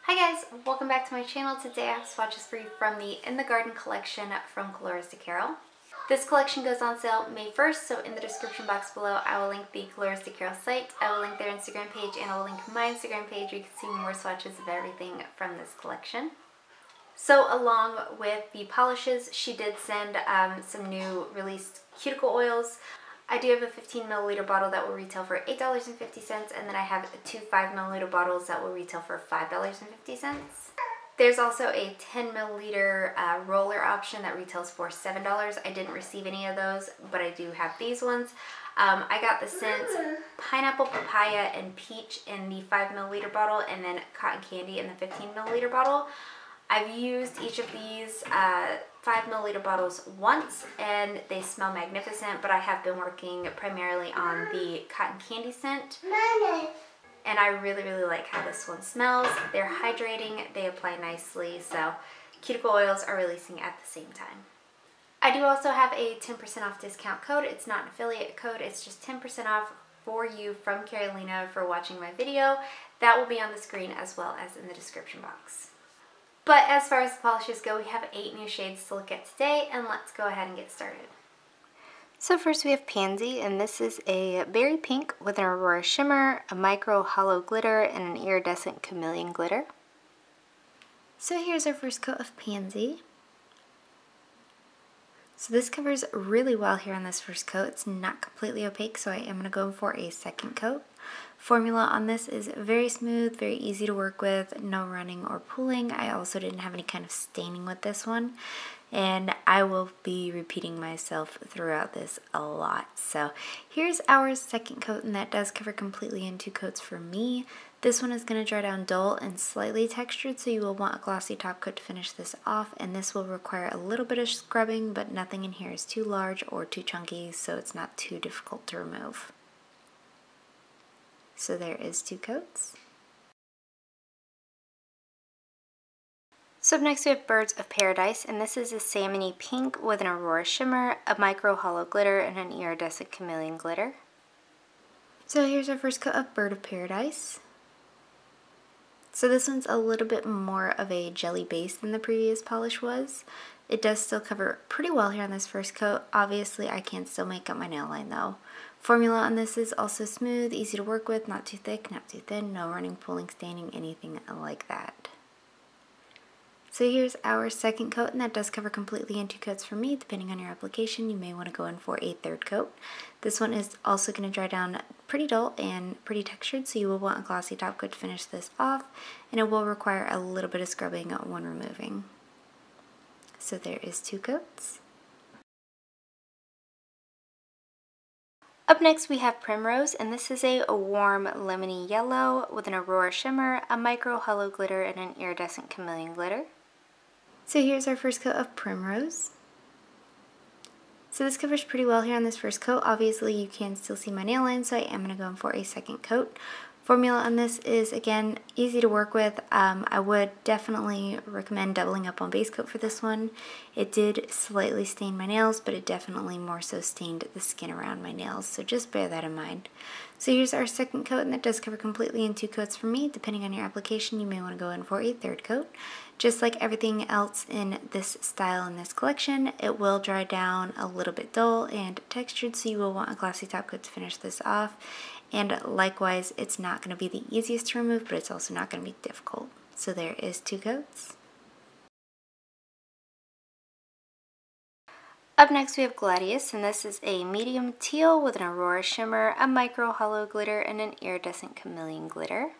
Hi guys, welcome back to my channel. Today I have swatches for you from the In the Garden collection from Colores de Carol. This collection goes on sale May 1st, so in the description box below I will link the Colores de Carol site, I will link their Instagram page, and I will link my Instagram page where you can see more swatches of everything from this collection. So along with the polishes, she did send some new released cuticle oils. I do have a 15 milliliter bottle that will retail for $8.50, and then I have 2 5 milliliter bottles that will retail for $5.50. There's also a 10 milliliter roller option that retails for $7. I didn't receive any of those, but I do have these ones. I got the scents Pineapple, Papaya, and Peach in the 5 milliliter bottle, and then Cotton Candy in the 15 milliliter bottle. I've used each of these 5 milliliter bottles once and they smell magnificent, but I have been working primarily on the Cotton Candy scent. And I really like how this one smells. They're hydrating, they apply nicely, so cuticle oils are releasing at the same time. I do also have a 10% off discount code. It's not an affiliate code, it's just 10% off for you from Carolina for watching my video. That will be on the screen as well as in the description box. But as far as the polishes go, we have 8 new shades to look at today, and let's go ahead and get started. So first we have Pansy, and this is a berry pink with an aurora shimmer, a micro hollow glitter, and an iridescent chameleon glitter. So here's our first coat of Pansy. So this covers really well here on this first coat. It's not completely opaque, so I am going to go for a second coat. Formula on this is very smooth, very easy to work with, no running or pooling. I also didn't have any kind of staining with this one, and I will be repeating myself throughout this a lot. So here's our second coat, and that does cover completely in 2 coats for me. This one is going to dry down dull and slightly textured, so you will want a glossy top coat to finish this off, and this will require a little bit of scrubbing, but nothing in here is too large or too chunky, so it's not too difficult to remove. So there is 2 coats. So up next we have Birds of Paradise, and this is a salmony pink with an aurora shimmer, a micro hollow glitter, and an iridescent chameleon glitter. So here's our first coat of Bird of Paradise. So this one's a little bit more of a jelly base than the previous polish was. It does still cover pretty well here on this first coat. Obviously I can still make up my nail line though. Formula on this is also smooth, easy to work with, not too thick, not too thin, no running, pooling, staining, anything like that. So here's our second coat, and that does cover completely in 2 coats for me. Depending on your application, you may want to go in for a third coat. This one is also going to dry down pretty dull and pretty textured, so you will want a glossy top coat to finish this off, and it will require a little bit of scrubbing when removing. So there is 2 coats. Up next we have Primrose, and this is a warm lemony yellow with an aurora shimmer, a micro hollow glitter, and an iridescent chameleon glitter. So here's our first coat of Primrose. So this covers pretty well here on this first coat. Obviously you can still see my nail line, so I am going to go in for a second coat. Formula on this is, again, easy to work with. I would definitely recommend doubling up on base coat for this one. It did slightly stain my nails, but it definitely more so stained the skin around my nails, so just bear that in mind. So here's our second coat, and that does cover completely in 2 coats for me. Depending on your application, you may want to go in for a third coat. Just like everything else in this style in this collection, it will dry down a little bit dull and textured, so you will want a glossy top coat to finish this off. And likewise, it's not going to be the easiest to remove, but it's also not going to be difficult. So there is 2 coats. Up next we have Gladiolus, and this is a medium teal with an aurora shimmer, a micro hollow glitter, and an iridescent chameleon glitter.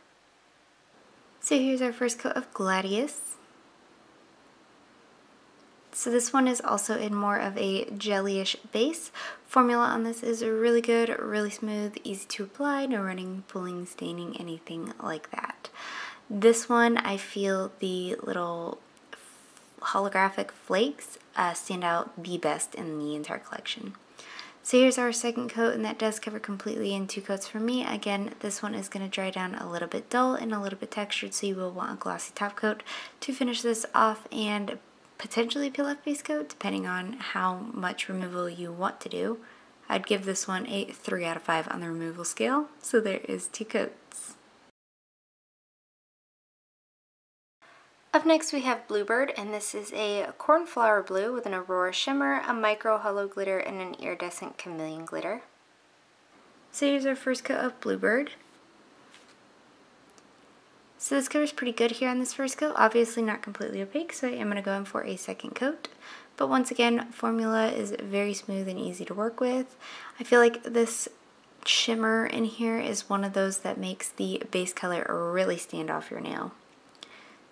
So here's our first coat of Gladiolus. So this one is also in more of a jellyish base. Formula on this is really good, really smooth, easy to apply, no running, pulling, staining, anything like that. This one, I feel the little holographic flakes stand out the best in the entire collection. So here's our second coat, and that does cover completely in 2 coats for me. Again, this one is going to dry down a little bit dull and a little bit textured, so you will want a glossy top coat to finish this off, and potentially peel off base coat depending on how much removal you want to do. I'd give this one a 3 out of 5 on the removal scale, so there is 2 coats. Up next we have Bluebird, and this is a cornflower blue with an aurora shimmer, a micro hollow glitter, and an iridescent chameleon glitter. So here's our first coat of Bluebird. So this covers pretty good here on this first coat, obviously not completely opaque, so I am going to go in for a second coat. But once again, formula is very smooth and easy to work with. I feel like this shimmer in here is one of those that makes the base color really stand off your nail.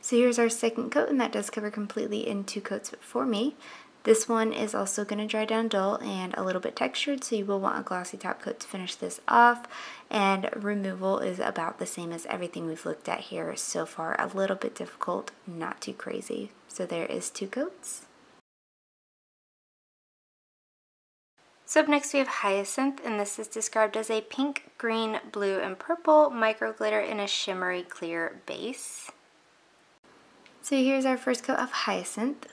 So here's our second coat, and that does cover completely in 2 coats for me. This one is also going to dry down dull and a little bit textured, so you will want a glossy top coat to finish this off. And removal is about the same as everything we've looked at here so far. A little bit difficult, not too crazy. So there is 2 coats. So up next we have Hyacinth, and this is described as a pink, green, blue, and purple micro glitter in a shimmery clear base. So here's our first coat of Hyacinth.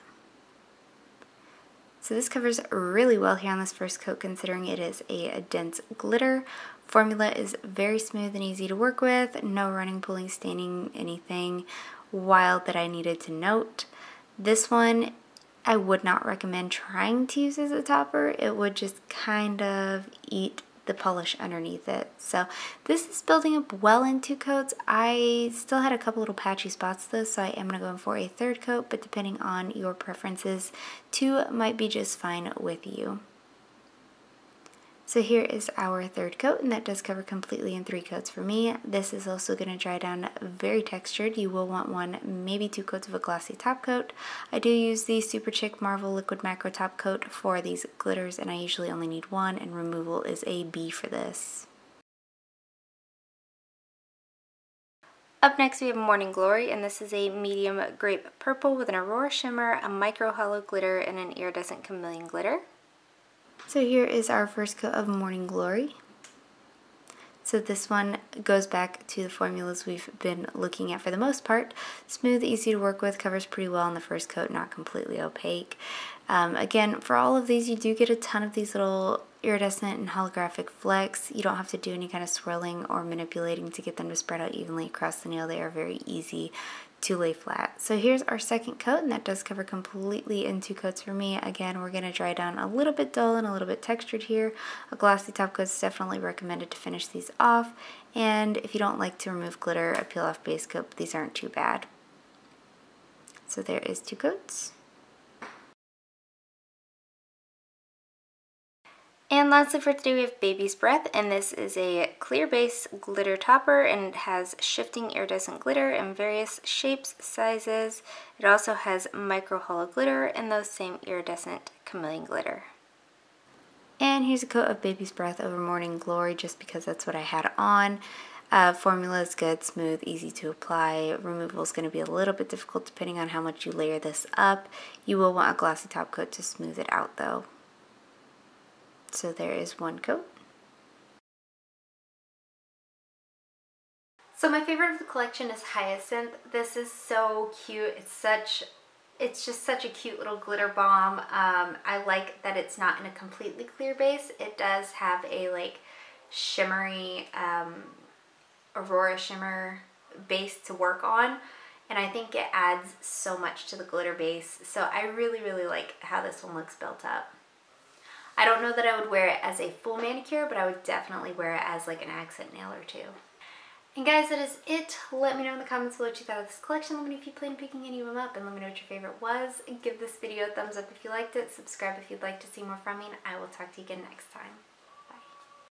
So this covers really well here on this first coat, considering it is a dense glitter. Formula is very smooth and easy to work with. No running, pulling, staining, anything wild that I needed to note. This one I would not recommend trying to use as a topper. It would just kind of eat the polish underneath it. So this is building up well in 2 coats. I still had a couple little patchy spots though, so I am going to go in for a third coat, but depending on your preferences, 2 might be just fine with you. So here is our third coat, and that does cover completely in 3 coats for me. This is also going to dry down very textured. You will want 1, maybe 2 coats of a glossy top coat. I do use the Super Chic Marvel Liquid Macro Top Coat for these glitters, and I usually only need 1, and removal is a B for this. Up next we have Morning Glory, and this is a medium grape purple with an aurora shimmer, a micro hollow glitter, and an iridescent chameleon glitter. So here is our first coat of Morning Glory. So this one goes back to the formulas we've been looking at for the most part. Smooth, easy to work with, covers pretty well in the first coat, not completely opaque. Again, for all of these, you do get a ton of these little iridescent and holographic flecks. You don't have to do any kind of swirling or manipulating to get them to spread out evenly across the nail. They are very easy to lay flat. So here's our second coat, and that does cover completely in 2 coats for me. Again, we're going to dry down a little bit dull and a little bit textured here. A glossy top coat is definitely recommended to finish these off, and if you don't like to remove glitter, a peel off base coat, these aren't too bad. So there is 2 coats. And lastly for today we have Baby's Breath, and this is a clear base glitter topper, and it has shifting iridescent glitter in various shapes, sizes. It also has micro hollow glitter and those same iridescent chameleon glitter. And here's a coat of Baby's Breath over Morning Glory, just because that's what I had on. Formula is good, smooth, easy to apply. Removal is going to be a little bit difficult depending on how much you layer this up. You will want a glossy top coat to smooth it out though. So there is 1 coat. So my favorite of the collection is Hyacinth. This is so cute. It's just such a cute little glitter bomb. I like that it's not in a completely clear base. It does have a like shimmery aurora shimmer base to work on, and I think it adds so much to the glitter base. So I really like how this one looks built up. I don't know that I would wear it as a full manicure, but I would definitely wear it as like an accent nail or 2. And guys, that is it. Let me know in the comments below what you thought of this collection. Let me know if you plan on picking any of them up, and let me know what your favorite was. Give this video a thumbs up if you liked it. Subscribe if you'd like to see more from me, and I will talk to you again next time.